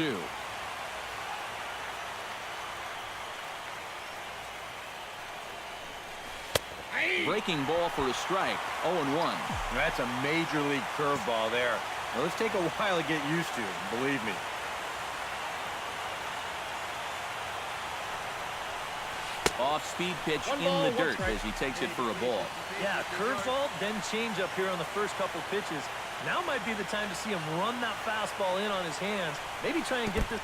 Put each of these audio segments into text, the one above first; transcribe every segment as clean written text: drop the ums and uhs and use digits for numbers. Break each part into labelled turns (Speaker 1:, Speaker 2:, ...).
Speaker 1: 2. Breaking ball for a strike. 0-1.
Speaker 2: That's a major league curveball there. Now, let's take a while to get used to, believe me.
Speaker 1: Off-speed pitch in the dirt as he takes it for a ball.
Speaker 3: Yeah, curveball, then change up here on the first couple pitches. Now might be the time to see him run that fastball in on his hands. Maybe try and get this.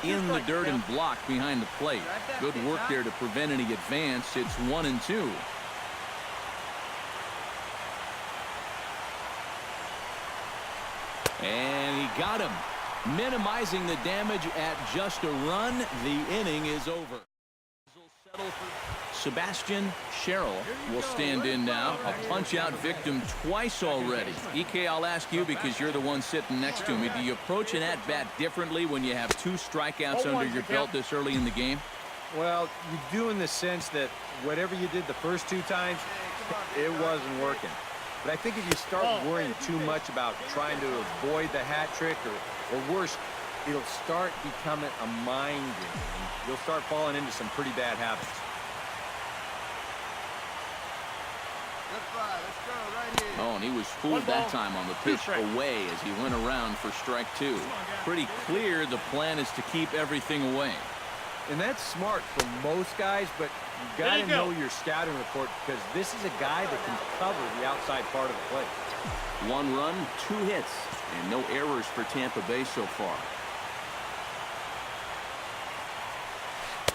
Speaker 1: In the dirt and blocked behind the plate. Good work there to prevent any advance. It's 1-2. And he got him. Minimizing the damage at just a run. The inning is over. Sebastian Sherrill will stand in now. A punch-out victim twice already. EK, I'll ask you because you're the one sitting next to me. Do you approach an at-bat differently when you have 2 strikeouts under your belt this early in the game?
Speaker 2: Well, you do in the sense that whatever you did the first 2 times, it wasn't working. But I think if you start worrying too much about trying to avoid the hat trick or worse, it'll start becoming a mind game. You'll start falling into some pretty bad habits.
Speaker 1: Oh, and he was fooled that time on the pitch away as he went around for strike 2. Pretty clear the plan is to keep everything away.
Speaker 2: And that's smart for most guys, but you've got to know your scouting report because this is a guy that can cover the outside part of the plate.
Speaker 1: 1 run, 2 hits, and no errors for Tampa Bay so far.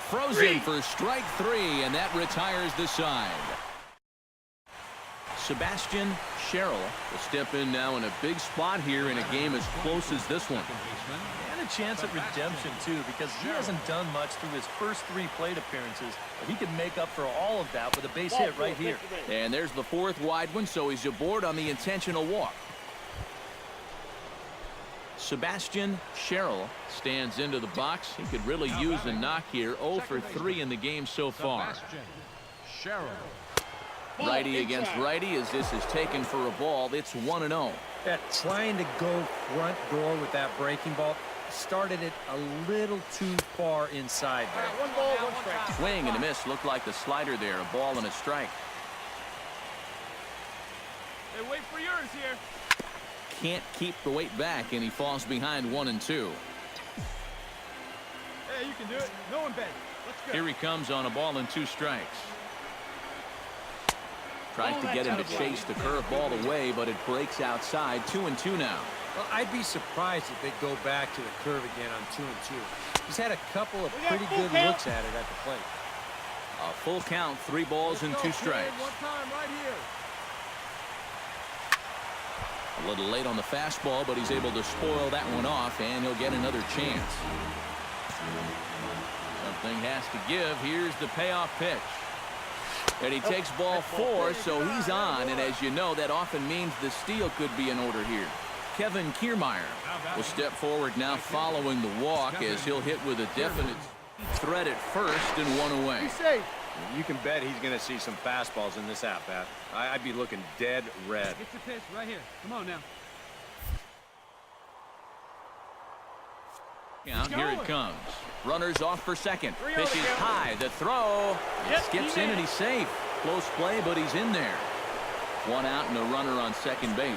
Speaker 1: Frozen for strike 3, and that retires the side. Sebastian Sherrill will step in now in a big spot here in a game as close as this one.
Speaker 3: And a chance at redemption, too, because he hasn't done much through his first 3 plate appearances. But he can make up for all of that with a base hit right here.
Speaker 1: And there's the 4th wide one, so he's aboard on the intentional walk. Sebastian Sherrill stands into the box. He could really use a knock here. 0 for 3 in the game so far.
Speaker 4: Sherrill.
Speaker 1: Righty against righty as this is taken for a ball. It's 1-0.
Speaker 2: Yeah, trying to go front door with that breaking ball started it a little too far inside there.
Speaker 4: 1 ball, 1 strike.
Speaker 1: Swing and a miss. Looked like the slider there. A ball and a strike.
Speaker 4: Hey, wait for yours here.
Speaker 1: Can't keep the weight back, and he falls behind 1-2.
Speaker 4: Hey, you can do it. No one bet. Let's go.
Speaker 1: Here he comes on a ball and 2 strikes. Tries to get him to chase the curveball away, but it breaks outside. 2-2 now.
Speaker 2: Well, I'd be surprised if they go back to the curve again on 2-2. He's had a couple of pretty good looks at it at the plate.
Speaker 1: A full count, 3 balls and 2 strikes.
Speaker 4: One time right here.
Speaker 1: A little late on the fastball, but he's able to spoil that one off, and he'll get another chance. Something has to give. Here's the payoff pitch. And he takes ball 4, so he's on, and as you know, that often means the steal could be in order here. Kevin Kiermaier will step forward now following the walk as he'll hit with a definite threat at first and 1 away.
Speaker 2: You can bet he's going to see some fastballs in this at-bat. I'd be looking dead red.
Speaker 4: Get your pitch right here. Come on now.
Speaker 1: Here it comes. Runners off for second. Pitch is high. The throw. Skips in and he's safe. Close play, but he's in there. 1 out and a runner on second base.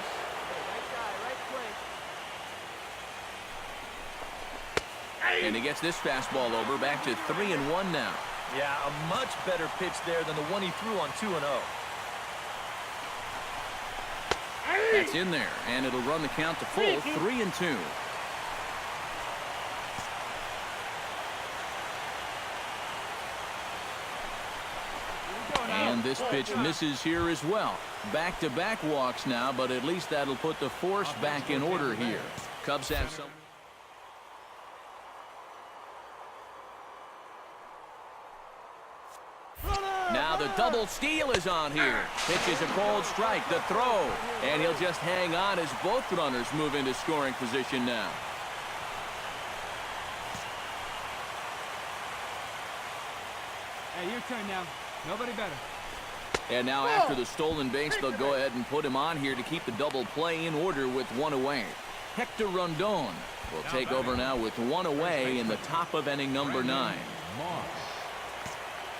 Speaker 1: And he gets this fastball over. Back to 3-1 now.
Speaker 3: Yeah, a much better pitch there than the one he threw on 2-0.
Speaker 1: That's in there, and it'll run the count to full. 3-2. And this pitch misses here as well. Back-to-back walks now, but at least that'll put the force back in order here. Cubs have some. Now the double steal is on here. Pitch is a cold strike. The throw. And he'll just hang on as both runners move into scoring position now.
Speaker 4: Hey, your turn now. Nobody better.
Speaker 1: And now after the stolen base, they'll go ahead and put him on here to keep the double play in order with 1 away. Hector Rondon will take over now with one away in the top of inning number 9.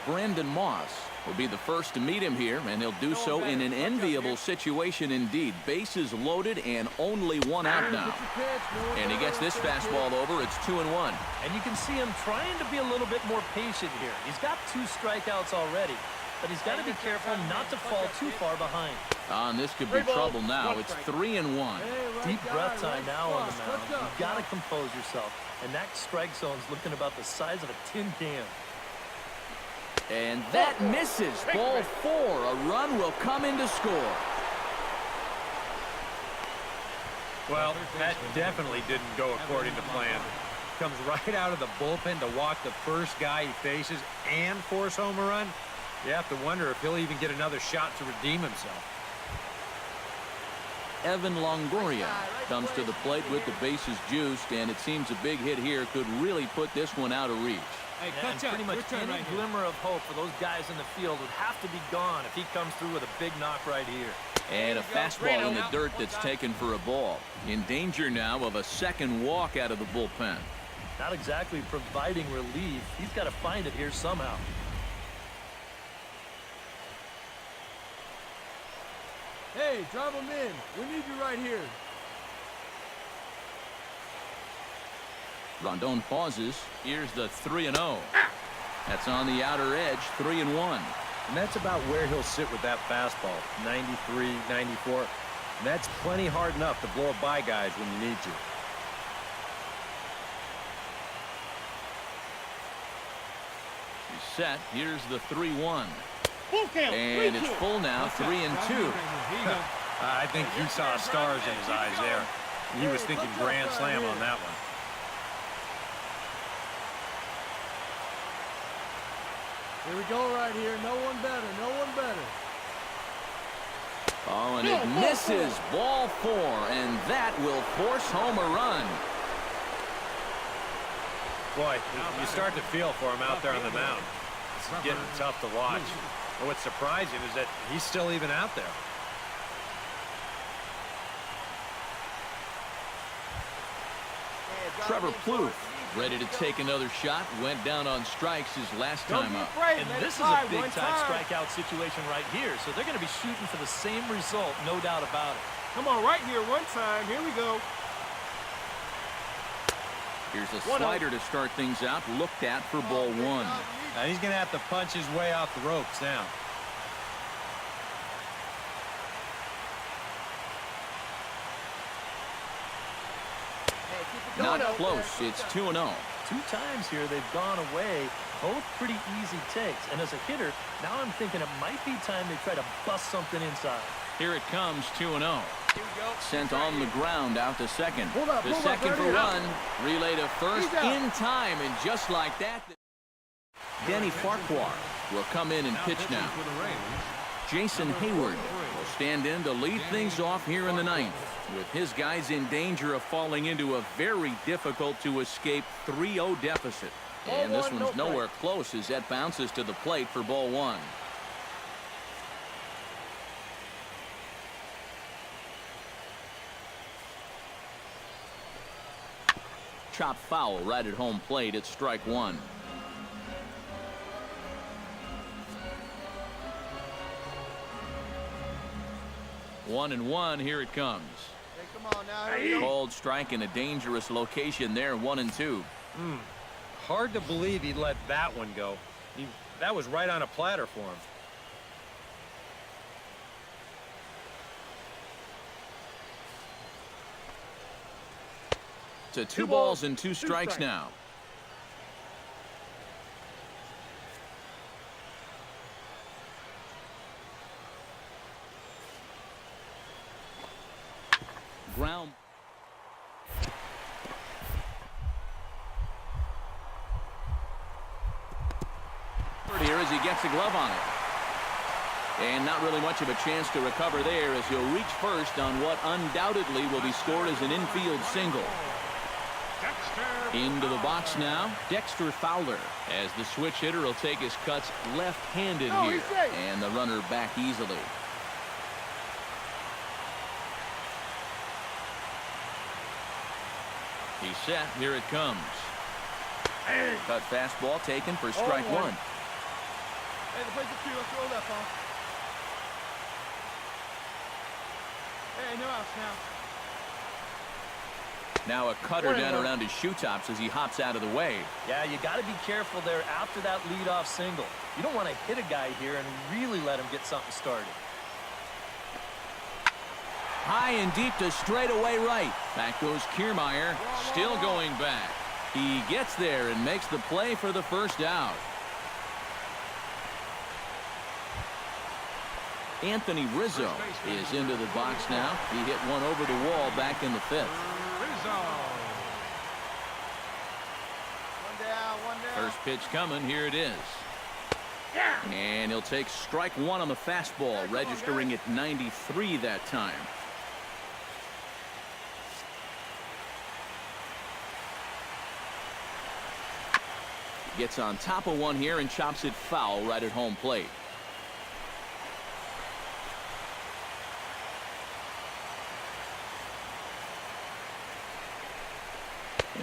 Speaker 1: Brandon Moss will be the first to meet him here, and he'll do so in an enviable situation indeed. Bases loaded and only one out now. And he gets this fastball over. It's 2-1.
Speaker 3: And you can see him trying to be a little bit more patient here. He's got 2 strikeouts already, but he's got to be careful not to fall too far behind.
Speaker 1: And this could be trouble now. It's 3-1.
Speaker 3: Deep breath time now on the mound. You've got to compose yourself. And that strike zone's looking about the size of a tin can.
Speaker 1: And that misses. Ball 4. A run will come in to score.
Speaker 2: Well, that definitely didn't go according to plan. Comes right out of the bullpen to walk the first guy he faces and force home a run. You have to wonder if he'll even get another shot to redeem himself.
Speaker 1: Evan Longoria comes to the plate with the bases juiced, and it seems a big hit here could really put this one out of reach.
Speaker 4: Hey,
Speaker 3: And pretty much any glimmer of hope for those guys in the field would have to be gone if he comes through with a big knock right here.
Speaker 1: And a fastball in the dirt that's taken for a ball. In danger now of a second walk out of the bullpen.
Speaker 3: Not exactly providing relief. He's got to find it here somehow.
Speaker 4: Hey, drive him in. We need you right here.
Speaker 1: Rondon pauses. Here's the 3-0. That's on the outer edge, 3-1.
Speaker 2: And that's about where he'll sit with that fastball, 93, 94. And that's plenty hard enough to blow it by guys when you need to.
Speaker 1: He's set. Here's the 3-1. And it's full now, 3-2.
Speaker 2: I think he saw stars in his eyes there. He was thinking grand slam on that one.
Speaker 4: Here we go right here. No one better. No one better.
Speaker 1: Oh, and it misses. Ball 4, and that will force home a run.
Speaker 2: Boy, you start to feel for him out there on the mound. It's getting tough to watch. And what's surprising is that he's still even out there.
Speaker 1: Trevor Plouffe ready to take another shot. Went down on strikes his last time up.
Speaker 3: And this is a big-time strikeout situation right here, so they're going to be shooting for the same result, no doubt about it.
Speaker 4: Come on, right here, one time. Here we go.
Speaker 1: Here's a slider to start things out. Looked at for ball 1.
Speaker 2: Now he's going to have to punch his way off the ropes now.
Speaker 1: Not close. It's 2-0.
Speaker 3: 2 times here they've gone away, both pretty easy takes. And as a hitter, now I'm thinking it might be time they try to bust something inside.
Speaker 1: Here it comes, 2-0. Sent on the ground out to second. The
Speaker 4: hold
Speaker 1: second
Speaker 4: up,
Speaker 1: for run. Relay to first
Speaker 4: He's out.
Speaker 1: in time, and just like that, Denny Farquhar will come in and pitch now. Jason Hayward will stand in to lead things off here in the 9th, with his guys in danger of falling into a very difficult to escape 3-0 deficit. And this one's nowhere close as that bounces to the plate for ball 1. Chop foul right at home plate. It's strike 1. One and one. Here it comes.
Speaker 4: Hey, come on now.
Speaker 1: Cold strike in a dangerous location there. 1-2.
Speaker 2: Hard to believe he let that one go. That was right on a platter for him.
Speaker 1: To 2 balls and 2 strikes now. Ground. Here as he gets a glove on it. And not really much of a chance to recover there as he'll reach first on what undoubtedly will be scored as an infield single. Into the box now, Dexter Fowler, as the switch hitter will take his cuts left-handed here. And the runner back easily. He's set. Here it comes. Cut fastball taken for strike one.
Speaker 4: Hey, the place is 2. Let's roll that ball. Hey, no outs now.
Speaker 1: Now a cutter down around his shoe tops as he hops out of the way.
Speaker 3: Yeah, you got to be careful there after that leadoff single. You don't want to hit a guy here and really let him get something started.
Speaker 1: High and deep to straightaway right. Back goes Kiermaier, still going back. He gets there and makes the play for the first out. Anthony Rizzo is into the box now. He hit one over the wall back in the 5th.
Speaker 4: One down.
Speaker 1: First pitch coming. Here it is. And he'll take strike one on the fastball, registering at 93 that time. Gets on top of one here and chops it foul right at home plate.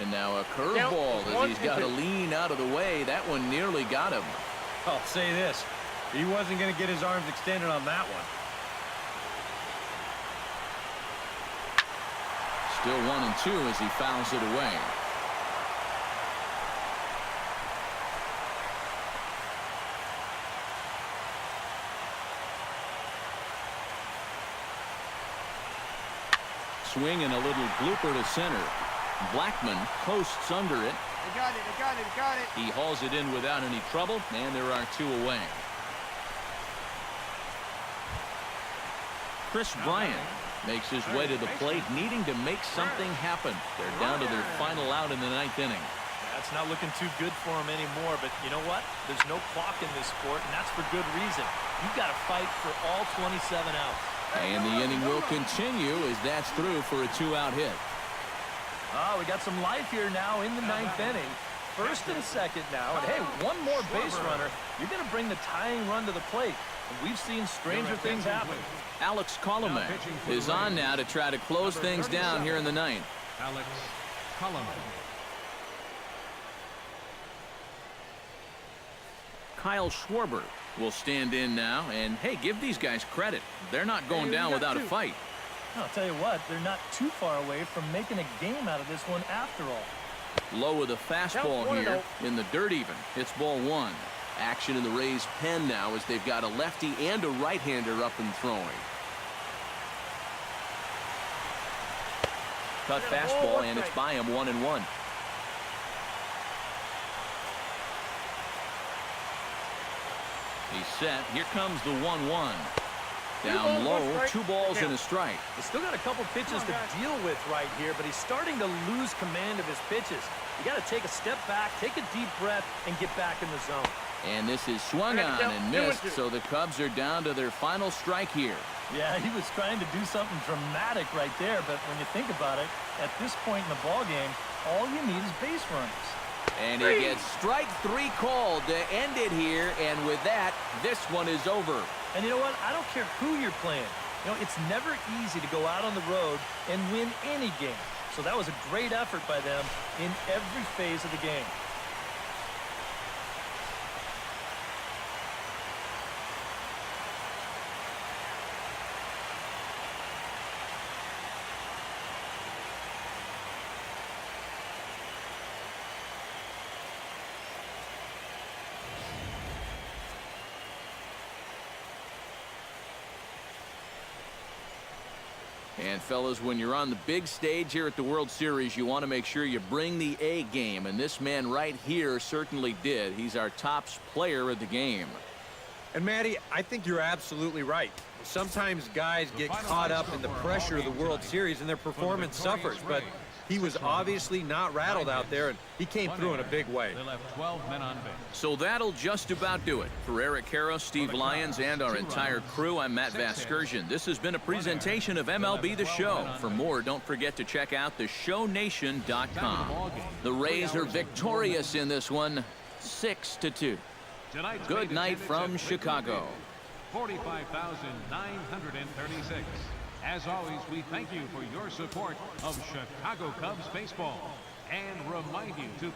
Speaker 1: And now a curveball as he's got to lean out of the way. That one nearly got him.
Speaker 2: I'll say this. He wasn't going to get his arms extended on that one.
Speaker 1: Still 1-2 as he fouls it away. Swing and a little blooper to center. Blackman posts under it.
Speaker 4: They got it.
Speaker 1: He hauls it in without any trouble, and there are 2 away. Chris Bryant makes his way to the plate, needing to make something happen. They're down to their final out in the 9th inning.
Speaker 3: That's not looking too good for him anymore, but you know what? There's no clock in this sport, and that's for good reason. You've got to fight for all 27 outs.
Speaker 1: And the inning will continue as that's through for a 2-out hit.
Speaker 3: Oh, we got some life here now in the 9th inning. First and second now, and hey, one more base runner. You're going to bring the tying run to the plate. And we've seen stranger things happen.
Speaker 1: Alex Colomé is on now to try to close things down here in the 9th.
Speaker 5: Alex Colomé.
Speaker 1: Kyle Schwarber will stand in now, and hey, give these guys credit. They're not going down without a fight.
Speaker 3: I'll tell you what, they're not too far away from making a game out of this one after all.
Speaker 1: Low with a fastball here in the dirt even. It's ball 1. Action in the Rays' pen now as they've got a lefty and a right-hander up and throwing. Cut fastball, and it's by him 1-1. He's set. Here comes the 1-1. Down low, 2 balls and a strike.
Speaker 3: He's still got a couple pitches to deal with right here, but he's starting to lose command of his pitches. You got to take a step back, take a deep breath, and get back in the zone.
Speaker 1: And this is swung on and missed, so the Cubs are down to their final strike here.
Speaker 3: Yeah, he was trying to do something dramatic right there, but when you think about it, at this point in the ballgame, all you need is base runners.
Speaker 1: And he gets strike 3 called to end it here, and with that, this one is over.
Speaker 3: And you know what? I don't care who you're playing. You know, it's never easy to go out on the road and win any game. So that was a great effort by them in every phase of the game.
Speaker 1: And fellas, when you're on the big stage here at the World Series, you want to make sure you bring the A game, and this man right here certainly did. He's our top player of the game.
Speaker 2: And Matty, I think you're absolutely right. Sometimes guys get caught up in the pressure of the World Series and their performance suffers, but he was obviously not rattled out there, and he came through in a big way.
Speaker 5: They left 12 men on base.
Speaker 1: So that'll just about do it. For Eric Harrow, Steve Lyons, and our entire crew, I'm Matt Vasgersian. This has been a presentation of MLB The Show. For more, don't forget to check out theshownation.com. The Rays are victorious in this one, 6-2. Good night from Chicago.
Speaker 5: 45,936. As always, we thank you for your support of Chicago Cubs baseball. And remind you to